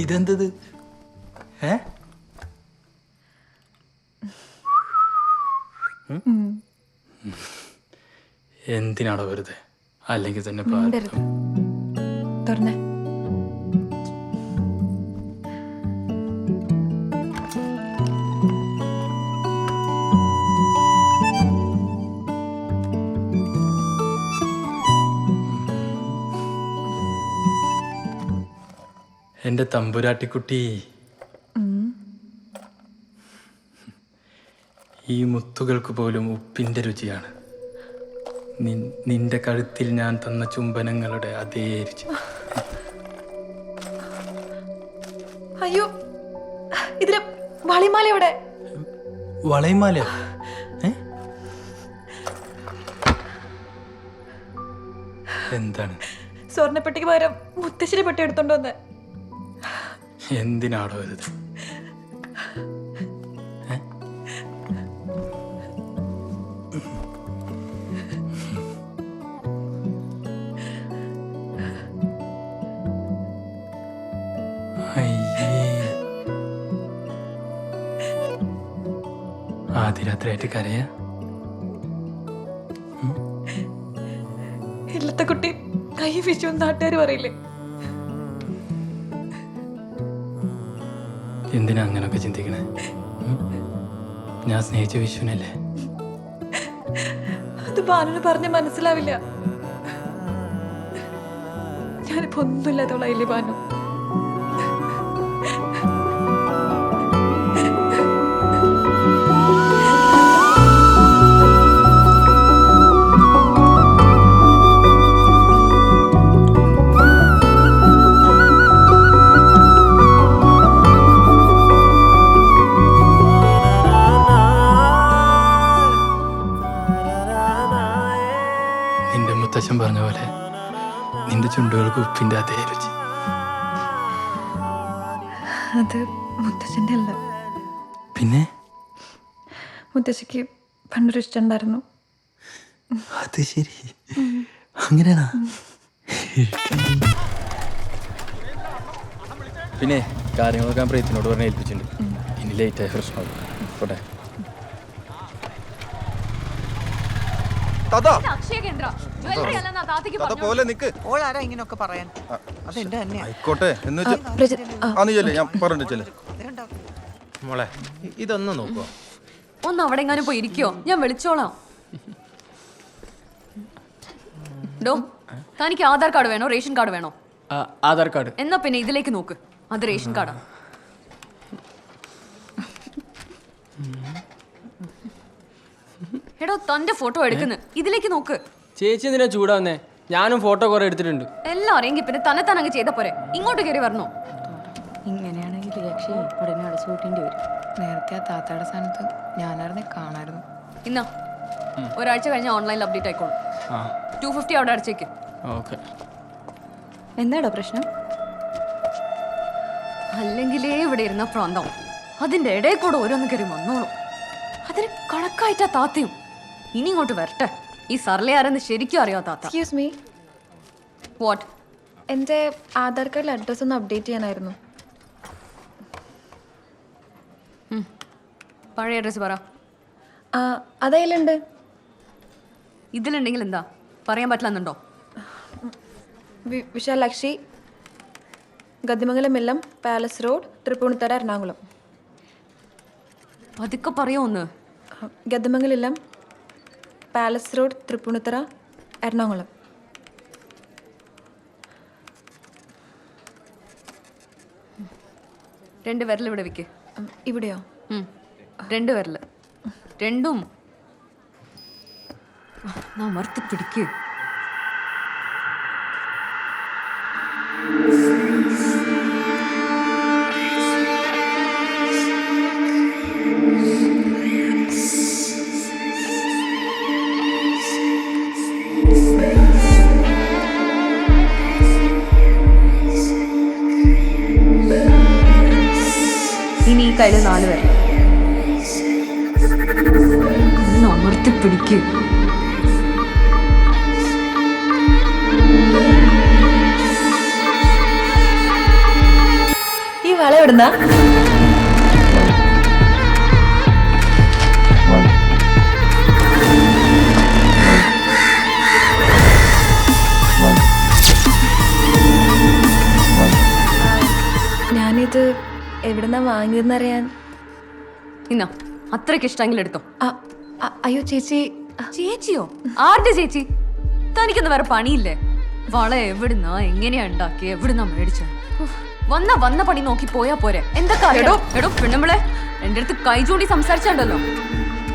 ഇതെന്തത്? എന്തിനാണോ വെറുതെ? അല്ലെങ്കിൽ തന്നെ തുറന്നേ. എൻ്റെ തമ്പുരാട്ടിക്കുട്ടി, ഈ മുത്തുകൾക്ക് പോലും ഉപ്പിൻ്റെ രുചിയാണ്. നിന്റെ കഴുത്തിൽ ഞാൻ തന്ന ചുംബനങ്ങളുടെ അതേ രുചി. അയ്യോ, ഇതിലെ വളയമാല എവിടെ? വളയമാല? എന്താണ്? സ്വർണ്ണപ്പെട്ടിക്ക് പകരം മുത്തശ്ശിരി പെട്ടി എടുത്തോണ്ട് വന്നേ. എന്തിനാടോ ഇത്? ആദ്യരാത്രിയായിട്ട് കരയാ? ഇല്ലത്തെ കുട്ടി കൈ വിഷു നാട്ടുകാർ പറയില്ലേ? എന്തിനാ അങ്ങനൊക്കെ ചിന്തിക്കണേ? ഞാൻ സ്നേഹിച്ച വിഷുവിനല്ലേ? അത് ബാനുന് പറഞ്ഞ മനസ്സിലാവില്ല. ഞാനിപ്പോ ഒന്നുമില്ലാത്തവളായില്ലേ ബാനു? നിന്റെ മുത്തച്ഛൻ പറഞ്ഞ പോലെ നിന്റെ ചുണ്ടുകൾക്ക് ഉപ്പിന്റെ അതേ രുചി. അത് മുത്തച്ഛൻ്റെ അല്ല, പിന്നെ മുത്തശ്ശിക്ക് പണ്ടൊരു ഇഷ്ടം ഉണ്ടായിരുന്നു. അത് ശരി, അങ്ങനെയാണോ? പിന്നെ കാര്യങ്ങളൊക്കെ ഞാൻ പ്രീതിനോട് പറഞ്ഞ് ഏൽപ്പിച്ചിട്ടുണ്ട്. ഇനി ലേറ്റായ പ്രശ്നമാകും. പോട്ടെ. മോളെ ഇതൊന്നും നോക്കോ? ഒന്ന് അവിടെ എങ്ങാനും പോയി ഇരിക്കോ, ഞാൻ വിളിച്ചോളാം. ഡോ, തനിക്ക് ആധാർ കാർഡ് വേണോ റേഷൻ കാർഡ് വേണോ? ആധാർ കാർഡ്. എന്നാ പിന്നെ ഇതിലേക്ക് നോക്ക്, അത് റേഷൻ കാർഡാ. എടോ, തന്റെ ഫോട്ടോ എടുക്കുന്നു, ഇതിലേക്ക് നോക്ക്. ചേച്ചി എന്തിനാ ചൂടാവുന്നേ? ഞാനും ഫോട്ടോ കുറെ എടുത്തിട്ടുണ്ട്. എല്ലാം അറിയെങ്കിൽ പിന്നെ തന്നെ അങ്ങ് ചെയ്ത പോരെ, ഇങ്ങോട്ട് കയറി വരണോ? ഇങ്ങനെയാണെങ്കിൽ രക്ഷ ഉടനെ അടച്ചു കൂട്ടേണ്ടി വരും. നേരത്തെ ആ താത്തയുടെ സ്ഥാനത്ത് ഞാനായിരുന്നേ കാണായിരുന്നു. ഇന്നാ ഒരാഴ്ച കഴിഞ്ഞ ഓൺലൈനിൽ അപ്ഡേറ്റ് ആയിക്കോളും. 250 അവിടെ അടച്ചേക്ക്. എന്താടോ പ്രശ്നം? അല്ലെങ്കിലേ ഇവിടെ ഇരുന്ന പ്രാന്തം, അതിന്റെ ഇടയിൽ കൂടെ ഓരോന്ന് കയറി വന്നോളും. അതിന് കണക്കായിട്ടാ താത്തയും. ഇനി ഇങ്ങോട്ട് വരട്ടെ, ഈ സർലയാരെന്ന് ശരിക്കും അറിയാ താത്ത. Excuse me. വാട്ട്? എൻ്റെ ആധാർ കാർഡിൽ അഡ്രസ്സ് ഒന്ന് അപ്ഡേറ്റ് ചെയ്യാനായിരുന്നു. പഴയ അഡ്രസ്സ് പറ. അതേലുണ്ട്. ഇതിലുണ്ടെങ്കിൽ എന്താ പറയാൻ പറ്റില്ലെന്നുണ്ടോ? വിശാലാക്ഷി, ഗദ്ദിമംഗലം മില്ലം, പാലസ് റോഡ്, തൃപ്പൂണിത്തറ, എറണാകുളം. പതുക്കെ പറയോ ഒന്ന്. Gaddimangalam, palace road, Tripunithura, Ernakulam. രണ്ട് വിരൽ ഇവിടെ വെക്ക്. ഇവിടെയോ? രണ്ട് വിരൽ രണ്ടും മറുത്ത് പിടിക്ക്. ഇനി ഈ കയ്യിൽ 4 വിരൽ അമർത്തി പിടിക്ക്. വള എവിടുന്നാ? ഞാനിത് എവിടുന്നാ വാങ്ങിയതെന്നറിയാൻ. ഇന്നോ അത്രയ്ക്ക് ഇഷ്ടമെങ്കിലും എടുത്തോ. അയ്യോ ചേച്ചി. ചേച്ചിയോ? ആരുടെ ചേച്ചി? തനിക്കൊന്നും വേറെ പണിയില്ലേ? വള എവിടുന്നാ, എങ്ങനെയാ ഉണ്ടാക്കി, എവിടുന്നാ മേടിച്ച? വന്ന പണി നോക്കി പോയാ പോരെ. എന്തൊക്കെ എടോ പെണ്ണുമ്പളെ, എന്റെ അടുത്ത് കൈ ചൂണ്ടി സംസാരിച്ചുണ്ടല്ലോ.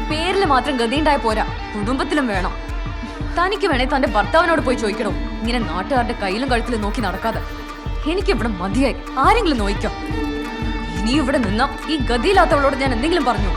പേരില് മാത്രം ഗതിയുണ്ടായ പോരാ, കുടുംബത്തിലും വേണം. തനിക്ക് വേണേ തന്റെ ഭർത്താവിനോട് പോയി ചോദിക്കണോ, ഇങ്ങനെ നാട്ടുകാരുടെ കയ്യിലും കഴുത്തിലും നോക്കി നടക്കാതെ. എനിക്ക് ഇവിടെ മതിയായി. ആരെങ്കിലും നോയിക്കോ. ഇനി ഇവിടെ നിന്ന ഈ ഗതിയില്ലാത്തവളോട് ഞാൻ എന്തെങ്കിലും പറഞ്ഞു?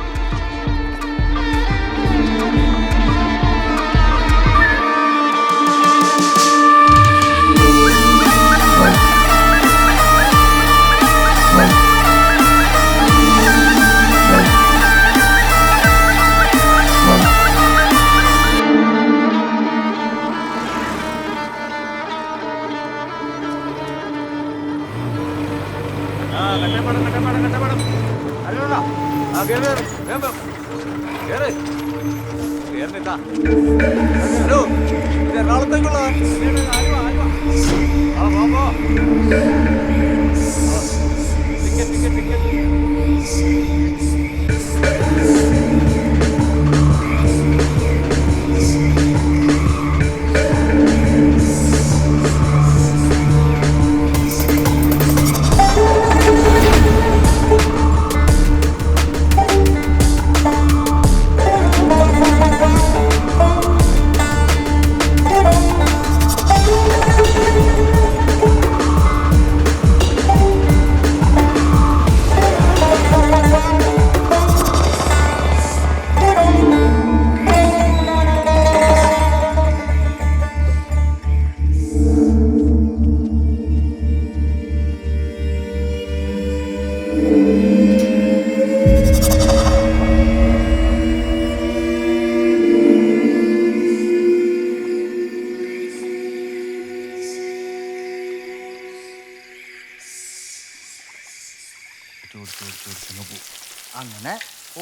അങ്ങനെ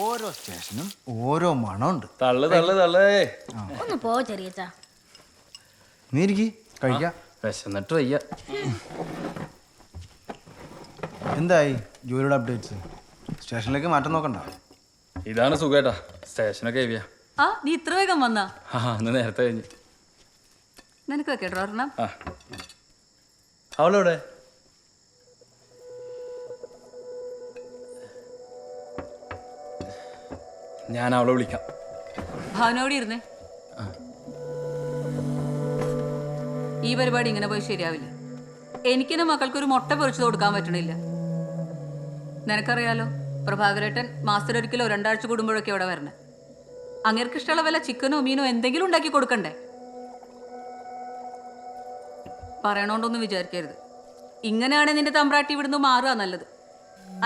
ഓരോ സ്റ്റേഷനും ഓരോ മണമുണ്ട്. ഒന്ന് പോ ചെറിയച്ചാ. നീ ഇരിക്ക്, കഴിക്കാം. വിശന്നിട്ട് വയ്യ. എന്തായി ജോലിയുടെ അപ്ഡേറ്റ്സ്? സ്റ്റേഷനിലേക്ക് മാറ്റം നോക്കണ്ട. ഇതാണ് സുഖേട്ടാ, സ്റ്റേഷനൊക്കെ ഹെവിയാ. ആ നീ ഇത്ര വേഗം വന്നാ? അന്ന് നേരത്തെ കഴിഞ്ഞു. നിനക്ക് വെക്കേട്ടോ ഒരെണ്ണം. അവളെവിടെ? ഞാൻ അവളെ വിളിക്കാം. ഭാവനോട് ഇരുന്നേ. ഈ പരിപാടി ഇങ്ങനെ പോയി ശരിയാവില്ല. എനിക്കെന്റെ മക്കൾക്കൊരു മുട്ട പൊരിച്ചു കൊടുക്കാൻ പറ്റണില്ല. നിനക്കറിയാലോ, പ്രഭാകരേട്ടൻ മാസത്തിലൊരിക്കലോ 2 ആഴ്ച കൂടുമ്പോഴൊക്കെ ഇവിടെ വരണേ. അങ്ങേർക്ക് ഇഷ്ടമുള്ള വല്ല ചിക്കനോ മീനോ എന്തെങ്കിലും ഉണ്ടാക്കി കൊടുക്കണ്ടേ? പറയണോണ്ടൊന്നും വിചാരിക്കരുത്. ഇങ്ങനെയാണ് നിന്റെ തമ്പ്രാട്ടി ഇവിടുന്ന് മാറുക നല്ലത്.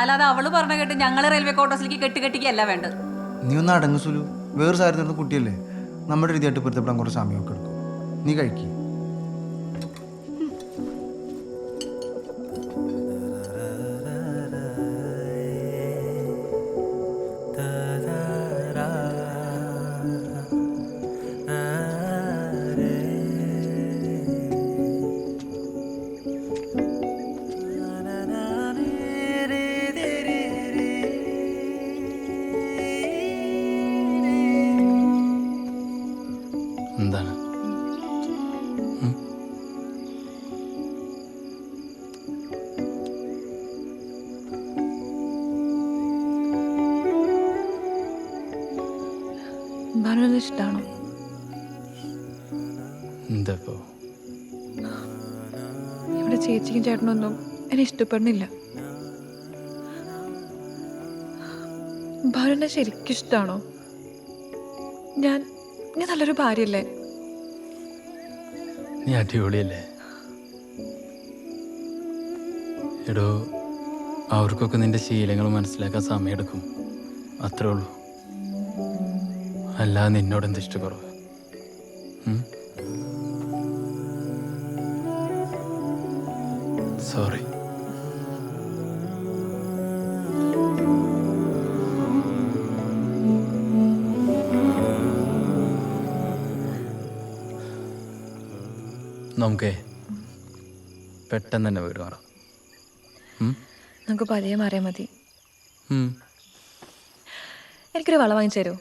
അല്ലാതെ അവള് പറഞ്ഞ കേട്ട് ഞങ്ങളെ റെയിൽവേ ക്വാർട്ടേഴ്സിലേക്ക് കെട്ടിക്കല്ല വേണ്ടത്. നീ ഒന്ന് അടങ്ങ് സുലു. വേറെ സാരി തരുന്ന കുട്ടിയല്ലേ, നമ്മുടെ രീതിയായിട്ട് പൊരുത്തപ്പെടാൻ കുറച്ച് സമയമൊക്കെ എടുക്കും. നീ കഴിക്കും. എന്താണ്? ഭാനുവിന് ഇഷ്ടമാണോ? എന്താ ഇവിടെ ചേച്ചിക്കും ചേട്ടനൊന്നും എന്നെ ഇഷ്ടപ്പെടുന്നില്ല. ഭാനുവിനെ ശരിക്കും ഇഷ്ടമാണോ? ഞാൻ നല്ലൊരു ഭാര്യയല്ലേ? നീ അടിപൊളിയല്ലേ? എടോ, അവർക്കൊക്കെ നിന്റെ ശീലങ്ങൾ മനസ്സിലാക്കാൻ സമയമെടുക്കും, അത്രേ ഉള്ളൂ. അല്ലാതെ നിന്നോടെന്ത് ഇഷ്ടക്കുറവ്? സോറി. നമുക്കേ പെട്ടെന്ന് തന്നെ വീട് മാറാം. നമുക്ക് പതിയെ മാറിയാൽ മതി. ഉം. എനിക്കൊരു വള വാങ്ങിച്ചു തരുമോ?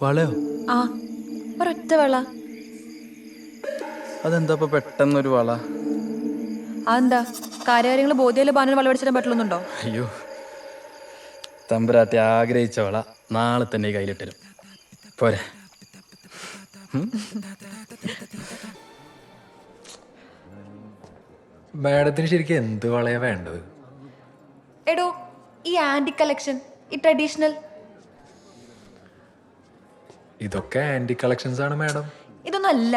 വളയോ? ആ, ഒരൊറ്റ വള. അതെന്താ ഇപ്പൊ പെട്ടെന്നൊരു വള? അതെന്താ കാര്യങ്ങൾ ബോധ്യയില് ബാനു വള മേടിച്ചിടാൻ പറ്റുന്നുണ്ടോ? അയ്യോ, തമ്പുരാട്ടി ആഗ്രഹിച്ച വള നാളെ തന്നെ കയ്യിലിട്ടരും പോരെ? മാഡത്തിന് ശരിക്കും എന്ത് വളയാ വേണ്ടത്? എടോ, ഈ ആന്റി കളക്ഷൻ, ഈ ട്രഡീഷണൽ. ഇതൊക്കെ ആന്റി കളക്ഷൻസ് ആണ് മാഡം. ഇതൊന്നും അല്ല.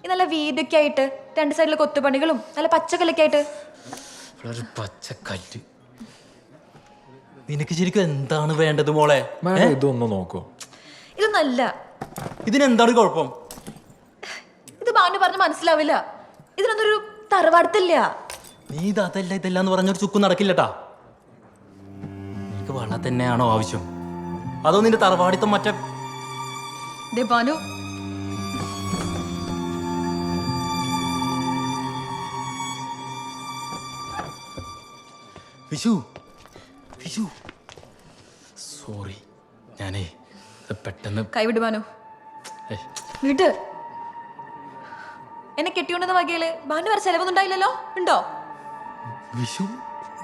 ഇത് നല്ല വീതിയൊക്കെ ആയിട്ട് 2 സൈഡിലെ കൊത്തുപണികളും നല്ല പച്ചക്കല്ലൊക്കെ ആയിട്ട്. ഒരു പച്ചക്കല്ല്. നിനക്ക് ശരിക്കും എന്താണ് വേണ്ടത് മോളെ? മാഡം ഇതൊന്ന് നോക്കൂ. ഇതൊന്നും അല്ല. ഇതിനെന്താണ് കുഴപ്പം? ഇത് ബാനു പറഞ്ഞ് മനസ്സിലാവില്ല. ഇതിനൊന്നും ഒരു തറവാടത്തില്ല. നീ അതല്ല ഇതല്ല എന്ന് പറഞ്ഞൊരു ചുക്കും നടക്കില്ലട്ടാ. നിനക്ക് വള തന്നെയാണോ ആവശ്യം, അതോ നിന്റെ തറവാടിത്തം മറ്റേ? ദേ ബാനു, വിശു വിശു സോറി, ഞാനേ ഇത് പെട്ടെന്ന്. കൈവിട് ബാനു, ഏയ്, വിട്. എന്നെ കെട്ടിക്കൊണ്ടെന്ന വകയില് ബാനു വരെ ചെലവൊന്നും ഉണ്ടായില്ലല്ലോ? ഉണ്ടോ? വിശു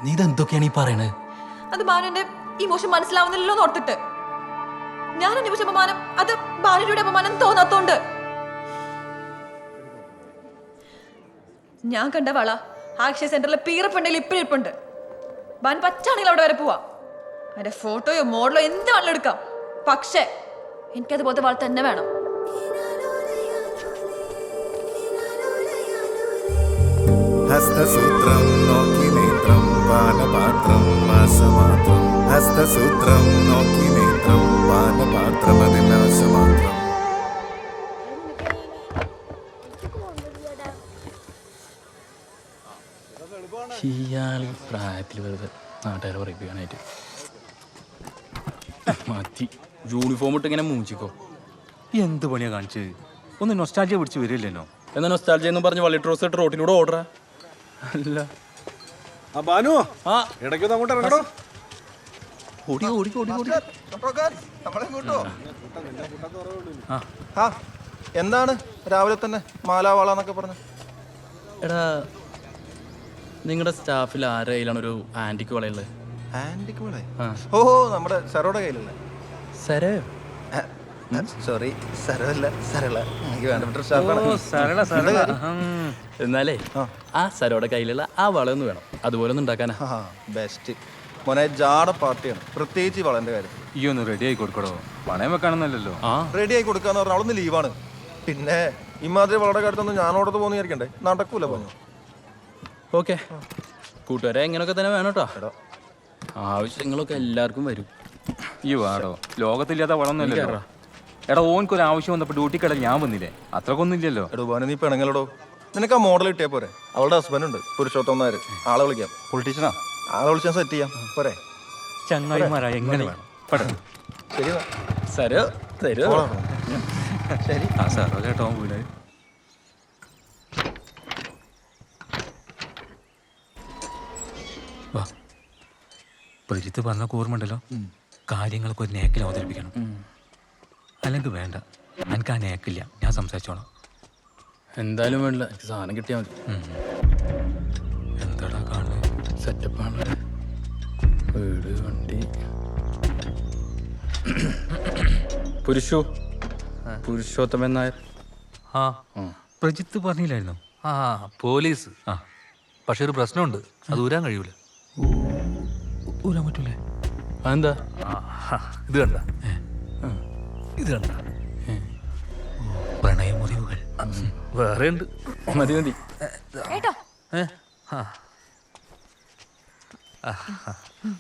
നീ ഇതെന്തൊക്കെയാണ് ഈ പറയണത്? അത് ബാനുവിന്റെ ഇമോഷൻ മനസ്സിലാവുന്നില്ലല്ലോ എന്ന് ഓർത്തിട്ട്. ഞാൻ അനുഭവിച്ച അപമാനം അത് ബാനുവിന്റെ അപമാനം തോന്നാത്തോണ്ട്. ഞാൻ കണ്ട വള ആക്ഷയ സെന്ററിലെ പീറപ്പുണ്ടെങ്കിൽ ഇപ്പഴും ഇരിപ്പുണ്ട്. ബാൻ പച്ചാണെങ്കിൽ അവിടെ വരെ പോവാ. അതിന്റെ ഫോട്ടോയോ മോഡലോ എന്ത് വേണമെങ്കിലും എടുക്കാം. പക്ഷേ എനിക്കതുപോലത്തെ വള തന്നെ വേണം. ഹസ്തസൂത്രം നോക്കി നേത്രം പാനപാത്രം മാസമാത്രം. ഹസ്തസൂത്രം നോക്കി നേത്രം പാനപാത്രം അതിനാശമാത്രം. ഇയാൾ പ്രായത്തിൽ വെറുതെ നാട്ടുകാരെ പറയിപ്പിക്കാനായിട്ട് മതി. യൂണിഫോം ഇട്ട് ഇങ്ങനെ മൂച്ചിക്കോ. എന്ത് പണിയാ കാണിച്ചത്? ഒന്ന് നൊസ്റ്റാൾജിയ പിടിച്ച് വരില്ലല്ലോ. എന്നാ നൊസ്റ്റാൾജിയ എന്നും പറഞ്ഞ് വള്ളി ട്രോസ് ഇട്ട് റോട്ടിലൂടെ ഓർഡറാ. അല്ല ബാനു, ആ ഇടയ്ക്കൊന്ന് അങ്ങോട്ട് ഇറങ്ങണോ? ഓടി ഓടി ഓടി ഓടി. എന്താണ് രാവിലെ തന്നെ മാലാവാള എന്നൊക്കെ പറഞ്ഞു? എടാ, നിങ്ങളുടെ സ്റ്റാഫിൽ ആരുടെ കയ്യിലാണ് ഒരു ആന്റിക്ക് വളയുള്ളത്? ആന്റിക്ക് വള? ആ. ഓഹോ, നമ്മുടെ സരോടെ കയ്യിലല്ലേ? സരേ? സോറി, സരല്ല, സരള. എനിക്ക് വേണ്ടപ്പെട്ട സ്റ്റാഫാണ്. എന്നാലേ ആ സരോടെ കയ്യിലുള്ള ആ വളയൊന്ന് വേണം. അതുപോലെ ഒന്ന് ഉണ്ടാക്കാനാ. ബെസ്റ്റ് മോനെ, ജാട പാർട്ടിയാണ്, പ്രത്യേകിച്ച് വളന്റെ കാര്യത്തിൽ. ഈ ഒന്ന് റെഡി ആയി കൊടുക്കടോ. പണയം വെക്കാണെന്നല്ലോ. ആ റെഡി ആയി കൊടുക്കാന്ന് പറഞ്ഞാൽ അവളൊന്ന് ലീവാണ്. പിന്നെ ഇമാതിരി വളരെ കാര്യത്തൊന്നും ഞാനോടത്ത് പോകുന്ന വിചാരിക്കണ്ടേ? നടക്കൂല പറഞ്ഞു. ഓക്കെ, കൂട്ടുകാരെ എങ്ങനെയൊക്കെ തന്നെ വേണം കേട്ടോ. ആവശ്യങ്ങളൊക്കെ എല്ലാവർക്കും വരും. ഈ വാടോ, ലോകത്തില്ലാത്ത വളമൊന്നുമല്ലോ. എടാ, ഓൻക്കൊരു ആവശ്യം വന്നപ്പോൾ ഡ്യൂട്ടി കടയിൽ ഞാൻ വന്നില്ലേ? അത്രക്കൊന്നും ഇല്ലല്ലോ. എടോ ബാനു, നീ പെണങ്ങളോടോ. നിനക്ക് ആ മോഡൽ കിട്ടിയാ പോരെ? അവളുടെ ഹസ്ബൻഡ് ഉണ്ട്, പുരുഷോത്തം നായർ. ആളെ വിളിക്കാം. പൊളിറ്റീഷ്യനാ? ആളെ വിളിച്ചാൽ സെറ്റ് ചെയ്യാം പോരെ? ചങ്ങായിമാരാ എങ്ങനെ വേണം? ശരി സരോ തരോ? ശരി. ആ സാറോ കേട്ടോ വീട്. വാ, പരിത്ത് പറഞ്ഞ ഓർമ്മണ്ടല്ലോ, കാര്യങ്ങളൊക്കെ ഒരു നേക്കിൽ അവതരിപ്പിക്കണം. അല്ലെങ്കിൽ വേണ്ട, എനിക്ക് ആ നേക്കില്ല, ഞാൻ സംസാരിച്ചോളാം. എന്തായാലും വേണ്ടില്ല, എനിക്ക് സാധനം കിട്ടിയാൽ മതി. എന്താടാ കാണുന്നത്? സെറ്റപ്പാണ്. വീട്, വണ്ടി. പുരുഷോത്തമൻ നായർ. ആ, പ്രജിത്ത് പറഞ്ഞില്ലായിരുന്നു? ആ, പോലീസ്. ആ, പക്ഷെ ഒരു പ്രശ്നമുണ്ട്, അത് ഊരാൻ കഴിയൂല. ഊരാൻ പറ്റൂലേ? അതെന്താ? ഇത് കണ്ട, ഇത് കണ്ട, പ്രണയമുറിവുകൾ വേറെ ഉണ്ട്. മതി മതി.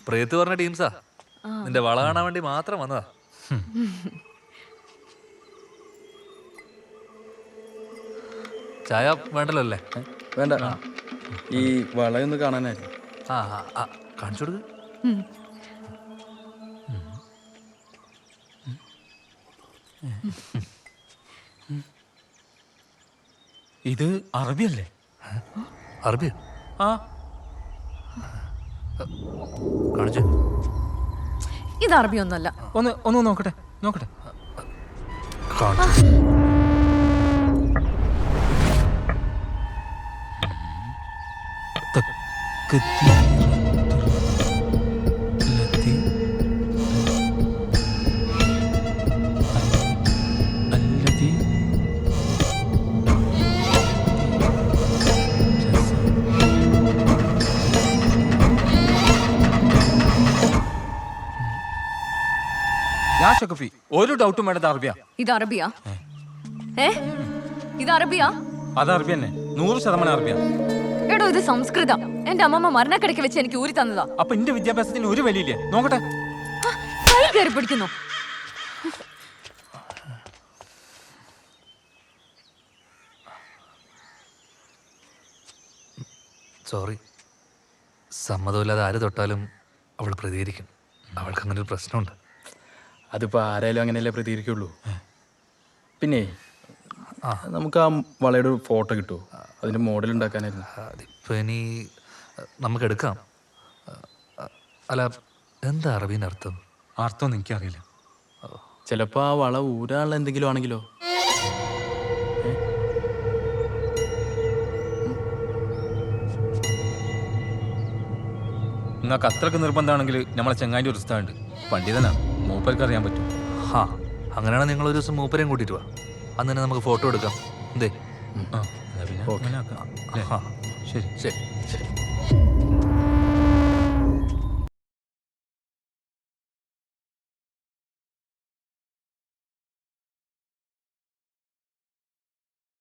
പ്രേത്ത് പറഞ്ഞ ടീംസാ, നിന്റെ വള കാണാൻ വേണ്ടി മാത്രം വന്നതാ. ചായ വേണ്ടല്ലോ അല്ലേ? വേണ്ട, ഈ വളയൊന്ന് കാണാനായിരുന്നു. ആ, കാണിച്ചു കൊടുക്ക്. ഇത് അറബിയല്ലേ? അറബി ആ കാണിച്ചു. ഇത് അറബി ഒന്നല്ല. ഒന്ന് നോക്കട്ടെ. കാണിച്ചു. ഞാൻ ഷക്കഫി, ഒരു ഡൗട്ടും വേണ്ടത് അറബിയാ. ഇത് അറബിയാ? ഇത് അറബിയാ? അത് അറബി തന്നെ, 100% അറബിയാ. എടോ ഇത് സംസ്കൃതം. എന്റെ അമ്മമ്മ മരണക്കിടയ്ക്ക് വെച്ച് എനിക്ക് ഊരി തന്നതാ. അപ്പൊ എന്റെ വിദ്യാഭ്യാസത്തിന് ഒരു വിലയില്ലേ? നോക്കട്ടെ. കൈ കയറി പിടിക്കുന്നു. സോറി. സമ്മതമില്ലാതെ ആര് തൊട്ടാലും അവൾ പ്രതികരിക്കും. അവൾക്ക് അങ്ങനെ ഒരു പ്രശ്നമുണ്ട്. അതിപ്പോൾ ആരായാലും അങ്ങനെയല്ലേ പ്രതികരിക്കുള്ളൂ. പിന്നെ നമുക്ക് ആ വളയുടെ ഒരു ഫോട്ടോ കിട്ടുമോ? അതിൻ്റെ മോഡൽ ഉണ്ടാക്കാനായിരുന്നു. അതിപ്പോൾ ഇനി നമുക്ക് എടുക്കാം. അല്ല, എന്താ അറബീൻ്റെ അർത്ഥം? അർത്ഥമൊന്നും എനിക്കറിയില്ല. ചിലപ്പോൾ ആ വള ഊരാനുള്ള എന്തെങ്കിലും ആണെങ്കിലോ? നിങ്ങൾക്ക് അത്രക്ക് നിർബന്ധമാണെങ്കിൽ നമ്മളെ ചെങ്ങാൻ്റെ ഒരു ഉസ്താദുണ്ട്, പണ്ഡിതനാണ്, മൂപ്പർക്ക് അറിയാൻ പറ്റും. ഹാ, അങ്ങനെയാണെങ്കിൽ നിങ്ങൾ ഒരു ദിവസം മൂപ്പരെയും കൂട്ടിയിട്ട് വാ. അന്ന് തന്നെ നമുക്ക് ഫോട്ടോ എടുക്കാം. എന്തേ? പിന്നെ അങ്ങനെ ആക്കാം. ആ, ശരി. ശരി.